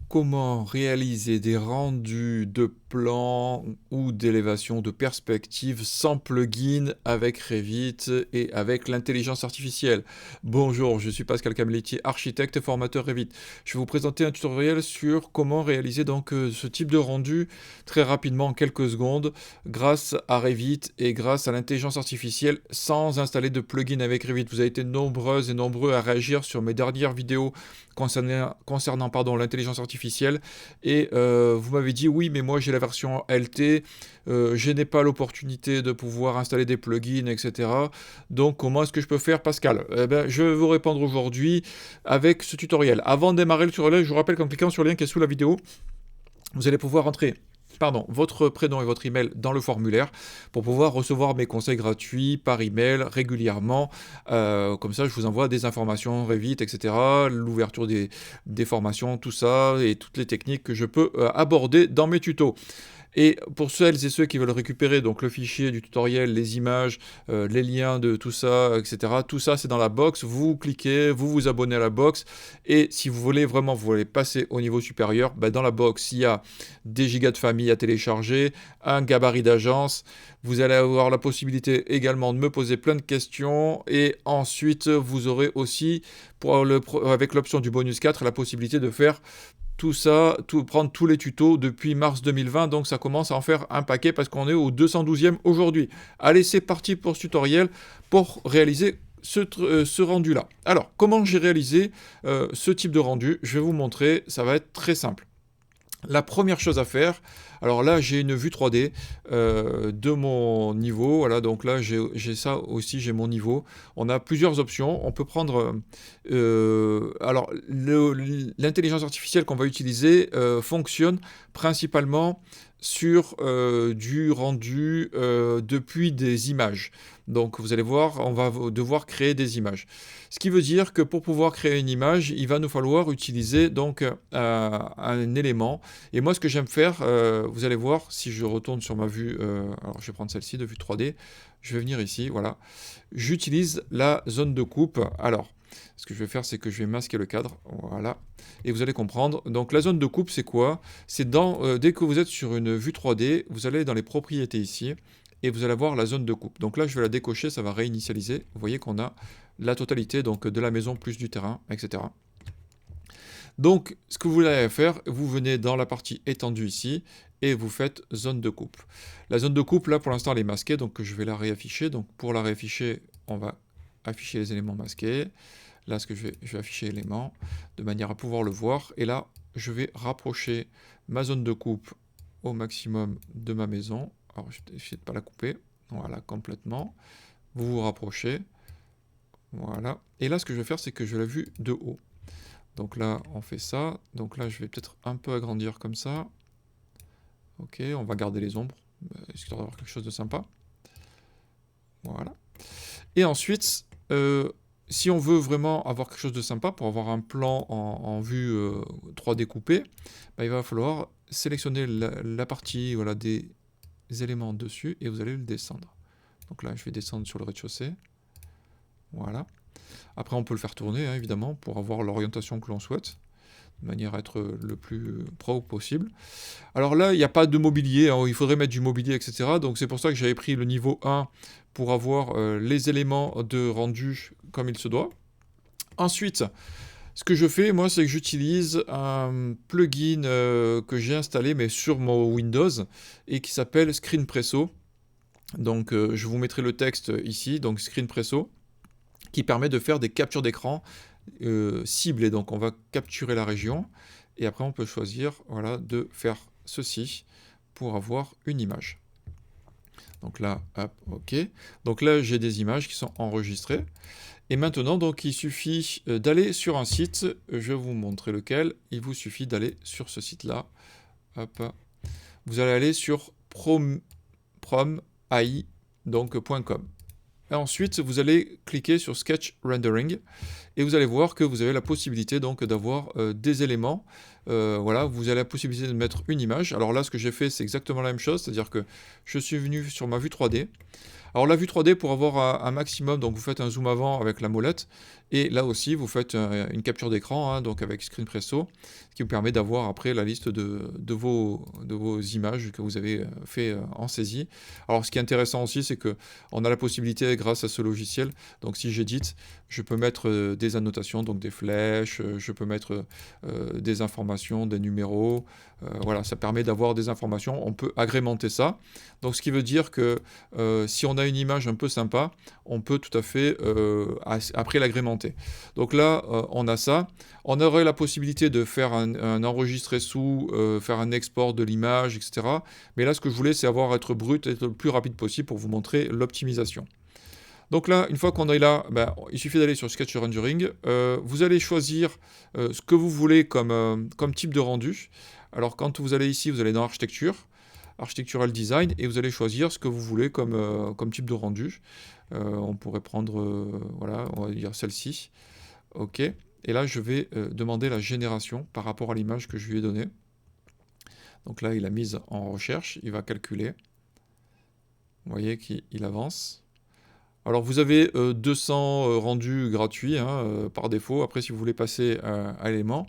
Comment réaliser des rendus de plans ou d'élévation de perspective sans plugin avec Revit et avec l'intelligence artificielle. Bonjour, je suis Pascal Cameletti, architecte et formateur Revit. Je vais vous présenter un tutoriel sur comment réaliser ce type de rendu très rapidement en quelques secondes grâce à Revit et grâce à l'intelligence artificielle sans installer de plugin avec Revit. Vous avez été nombreuses et nombreux à réagir sur mes dernières vidéos concernant l'intelligence artificielle et vous m'avez dit oui mais moi j'ai la version LT, je n'ai pas l'opportunité de pouvoir installer des plugins, etc. Donc comment est-ce que je peux faire, Pascal? Eh ben, je vais vous répondre aujourd'hui avec ce tutoriel. Avant de démarrer le tutoriel, je vous rappelle qu'en cliquant sur le lien qui est sous la vidéo, vous allez pouvoir entrer votre prénom et votre email dans le formulaire pour pouvoir recevoir mes conseils gratuits par email régulièrement. Comme ça, je vous envoie des informations Revit, etc. L'ouverture des formations, tout ça et toutes les techniques que je peux aborder dans mes tutos. Et pour celles et ceux qui veulent récupérer donc le fichier du tutoriel, les images, les liens de tout ça, etc. Tout ça, c'est dans la box. Vous cliquez, vous vous abonnez à la box. Et si vous voulez vraiment, vous voulez passer au niveau supérieur, dans la box, il y a des gigas de famille à télécharger, un gabarit d'agence. Vous allez avoir la possibilité également de me poser plein de questions. Et ensuite, vous aurez aussi, avec l'option du bonus 4, la possibilité de faire tout ça, prendre tous les tutos depuis mars 2020, donc ça commence à en faire un paquet parce qu'on est au 212e aujourd'hui. Allez, c'est parti pour ce tutoriel pour réaliser ce rendu-là. Alors, comment j'ai réalisé ce type de rendu? Je vais vous montrer, ça va être très simple. La première chose à faire, alors là j'ai une vue 3D de mon niveau, voilà, donc là j'ai ça aussi, j'ai mon niveau. On a plusieurs options, on peut prendre, alors l'intelligence artificielle qu'on va utiliser fonctionne principalement sur du rendu depuis des images. Donc vous allez voir, on va devoir créer des images. Ce qui veut dire que pour pouvoir créer une image, il va nous falloir utiliser donc un élément. Et moi, ce que j'aime faire, vous allez voir, si je retourne sur ma vue, alors je vais prendre celle-ci de vue 3D, je vais venir ici, voilà. J'utilise la zone de coupe. Alors, ce que je vais faire, c'est que je vais masquer le cadre, voilà. Et vous allez comprendre. Donc la zone de coupe, c'est quoi? C'est dès que vous êtes sur une vue 3D, vous allez dans les propriétés ici, et vous allez voir la zone de coupe. Donc là, je vais la décocher, ça va réinitialiser. Vous voyez qu'on a la totalité donc, de la maison plus du terrain, etc. Donc, ce que vous allez faire, vous venez dans la partie étendue ici, et vous faites zone de coupe. La zone de coupe, là, pour l'instant, elle est masquée, donc je vais la réafficher. Donc pour la réafficher, on va afficher les éléments masqués. Là, je vais afficher éléments, de manière à pouvoir le voir. Et là, je vais rapprocher ma zone de coupe au maximum de ma maison. Alors, je vais essayer de ne pas la couper. Voilà, complètement. Vous vous rapprochez. Voilà. Et là, ce que je vais faire, c'est que je l'ai vu de haut. Donc là, on fait ça. Donc là, je vais peut-être un peu agrandir comme ça. Ok, on va garder les ombres, histoire d'avoir quelque chose de sympa. Voilà. Et ensuite, si on veut vraiment avoir quelque chose de sympa, pour avoir un plan en vue 3D coupé, il va falloir sélectionner la partie voilà, des éléments dessus et vous allez le descendre. Donc là, je vais descendre sur le rez-de-chaussée. Voilà. Après, on peut le faire tourner, hein, évidemment, pour avoir l'orientation que l'on souhaite, de manière à être le plus propre possible. Alors là, il n'y a pas de mobilier, hein, il faudrait mettre du mobilier, etc. Donc c'est pour ça que j'avais pris le niveau 1 pour avoir les éléments de rendu comme il se doit. Ensuite, ce que je fais, moi, c'est que j'utilise un plugin que j'ai installé, mais sur mon Windows, et qui s'appelle ScreenPresso. Donc je vous mettrai le texte ici, donc ScreenPresso, qui permet de faire des captures d'écran ciblées. Donc on va capturer la région, et après on peut choisir voilà, de faire ceci pour avoir une image. Donc là, hop, ok. Donc là, j'ai des images qui sont enregistrées. Et maintenant, donc, il suffit d'aller sur un site. Je vais vous montrer lequel. Il vous suffit d'aller sur ce site-là. Hop. Vous allez aller sur promai, donc .com. Et ensuite, vous allez cliquer sur Sketch Rendering et vous allez voir que vous avez la possibilité donc d'avoir des éléments voilà, vous avez la possibilité de mettre une image. Alors là, ce que j'ai fait, c'est exactement la même chose, c'est-à-dire que je suis venu sur ma vue 3D. Alors la vue 3D, pour avoir un maximum, donc vous faites un zoom avant avec la molette, et là aussi vous faites une capture d'écran, hein, donc avec Screen Presso, ce qui vous permet d'avoir après la liste de vos images que vous avez fait en saisie. Alors ce qui est intéressant aussi, c'est que on a la possibilité, grâce à ce logiciel, donc si j'édite, je peux mettre des annotations, donc des flèches, je peux mettre des informations, des numéros, voilà, ça permet d'avoir des informations, on peut agrémenter ça. Donc ce qui veut dire que si on a une image un peu sympa, on peut tout à fait après l'agrémenter. Donc là, on a ça. On aurait la possibilité de faire un enregistré sous, faire un export de l'image, etc. Mais là, ce que je voulais, c'est être brut, être le plus rapide possible pour vous montrer l'optimisation. Donc là, une fois qu'on est là, ben, il suffit d'aller sur Sketch Rendering. Vous allez choisir ce que vous voulez comme type de rendu. Alors quand vous allez ici, vous allez dans Architecture, Architectural Design, et vous allez choisir ce que vous voulez comme type de rendu. On pourrait prendre, voilà, on va dire celle-ci. OK. Et là, je vais demander la génération par rapport à l'image que je lui ai donnée. Donc là, il a mise en recherche, il va calculer. Vous voyez qu'il avance. Alors vous avez 200 rendus gratuits, hein, par défaut, après si vous voulez passer à l'élément.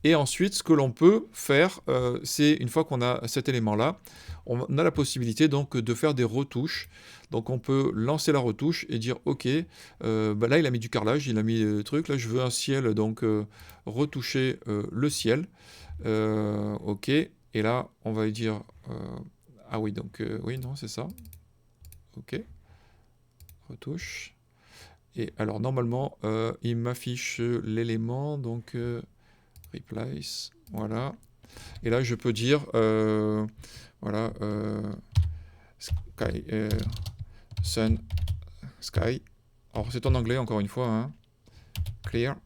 Et ensuite, ce que l'on peut faire, c'est une fois qu'on a cet élément-là, on a la possibilité donc de faire des retouches. Donc on peut lancer la retouche et dire OK, bah là il a mis du carrelage, il a mis le truc, là je veux un ciel, donc retoucher le ciel. OK, et là on va lui dire, ah oui, donc oui, non, c'est ça. OK. Retouche. Et alors normalement, il m'affiche l'élément, donc replace, voilà. Et là je peux dire, voilà, sky, sun, sky. Alors c'est en anglais encore une fois, hein. Clear.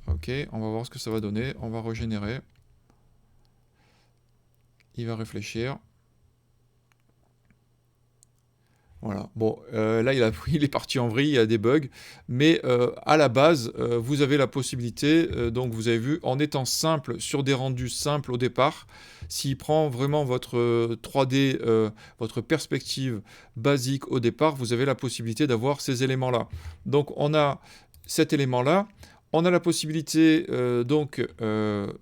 Ok, on va voir ce que ça va donner. On va régénérer. Il va réfléchir. Voilà, bon, là il est parti en vrille, il y a des bugs, mais à la base, vous avez la possibilité, donc vous avez vu, en étant simple, sur des rendus simples au départ, s'il prend vraiment votre 3D, votre perspective basique au départ, vous avez la possibilité d'avoir ces éléments-là. Donc on a cet élément-là, on a la possibilité donc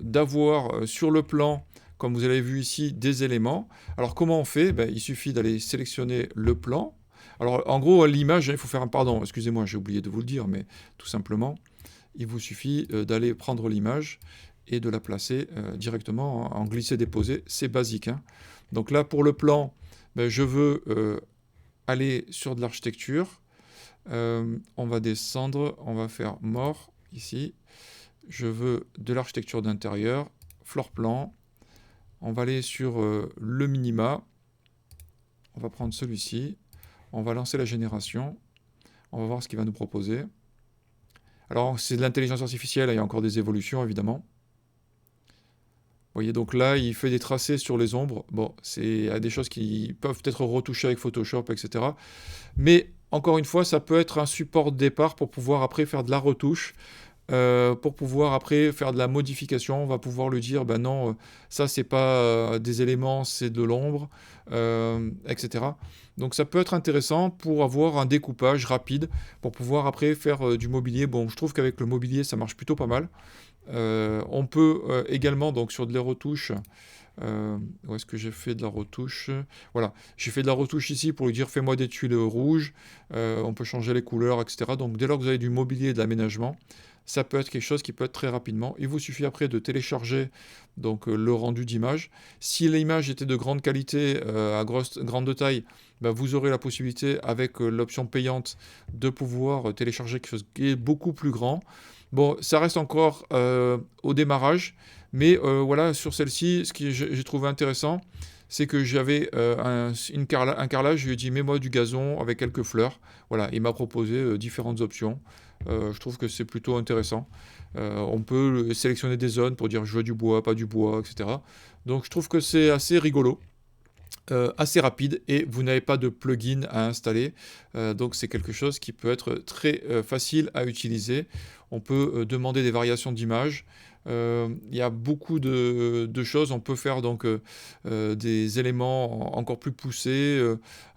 d'avoir sur le plan, comme vous avez vu ici, des éléments. Alors comment on fait? Ben, il suffit d'aller sélectionner le plan. Alors en gros, l'image, il faut faire un pardon, excusez-moi, j'ai oublié de vous le dire, mais tout simplement, il vous suffit d'aller prendre l'image et de la placer directement en glisser-déposer. C'est basique, hein. Donc là, pour le plan, ben, je veux aller sur de l'architecture. On va descendre, on va faire mort ici. Je veux de l'architecture d'intérieur, floor plan. On va aller sur le minima. On va prendre celui-ci. On va lancer la génération. On va voir ce qu'il va nous proposer. Alors, c'est de l'intelligence artificielle, il y a encore des évolutions, évidemment. Vous voyez, donc là, il fait des tracés sur les ombres. Bon, il y a des choses qui peuvent être retouchées avec Photoshop, etc. Mais, encore une fois, ça peut être un support de départ pour pouvoir après faire de la retouche. Pour pouvoir après faire de la modification, on va pouvoir lui dire, ben non, ça c'est pas des éléments, c'est de l'ombre, etc. Donc ça peut être intéressant pour avoir un découpage rapide, pour pouvoir après faire du mobilier. Bon, je trouve qu'avec le mobilier, ça marche plutôt pas mal. On peut également, donc sur de les retouches, où est-ce que j'ai fait de la retouche? Voilà, j'ai fait de la retouche ici pour lui dire fais-moi des tuiles rouges, on peut changer les couleurs, etc. Donc dès lors que vous avez du mobilier et de l'aménagement, ça peut être quelque chose qui peut être très rapidement. Il vous suffit après de télécharger donc, le rendu d'image. Si l'image était de grande qualité, à grande taille, ben, vous aurez la possibilité avec l'option payante de pouvoir télécharger quelque chose qui est beaucoup plus grand. Bon, ça reste encore au démarrage, mais voilà, sur celle-ci, ce que j'ai trouvé intéressant, c'est que j'avais un carrelage, je lui ai dit mets-moi du gazon avec quelques fleurs. Voilà, il m'a proposé différentes options. Je trouve que c'est plutôt intéressant. On peut sélectionner des zones pour dire je veux du bois, pas du bois, etc. Donc je trouve que c'est assez rigolo. Assez rapide et vous n'avez pas de plugin à installer, donc c'est quelque chose qui peut être très facile à utiliser. On peut demander des variations d'image, Il y a beaucoup de choses. On peut faire donc des éléments encore plus poussés.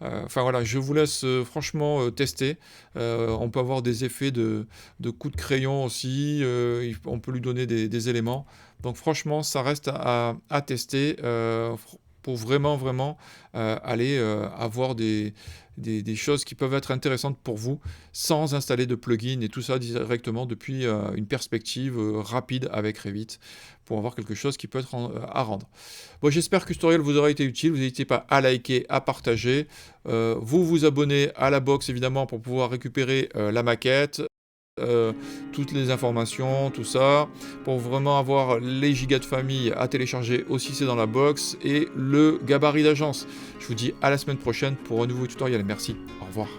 Enfin voilà, je vous laisse franchement tester. On peut avoir des effets de coups de crayon aussi. On peut lui donner des éléments. Donc franchement, ça reste à tester pour vraiment, vraiment aller avoir des choses qui peuvent être intéressantes pour vous sans installer de plugin et tout ça directement depuis une perspective rapide avec Revit pour avoir quelque chose qui peut être à rendre. Bon, j'espère que ce tutoriel vous aura été utile. Vous n'hésitez pas à liker, à partager. Vous abonnez à la box évidemment pour pouvoir récupérer la maquette. Toutes les informations, tout ça, pour vraiment avoir les gigas de famille à télécharger aussi, c'est dans la box, et le gabarit d'agence. Je vous dis à la semaine prochaine pour un nouveau tutoriel. Merci, au revoir.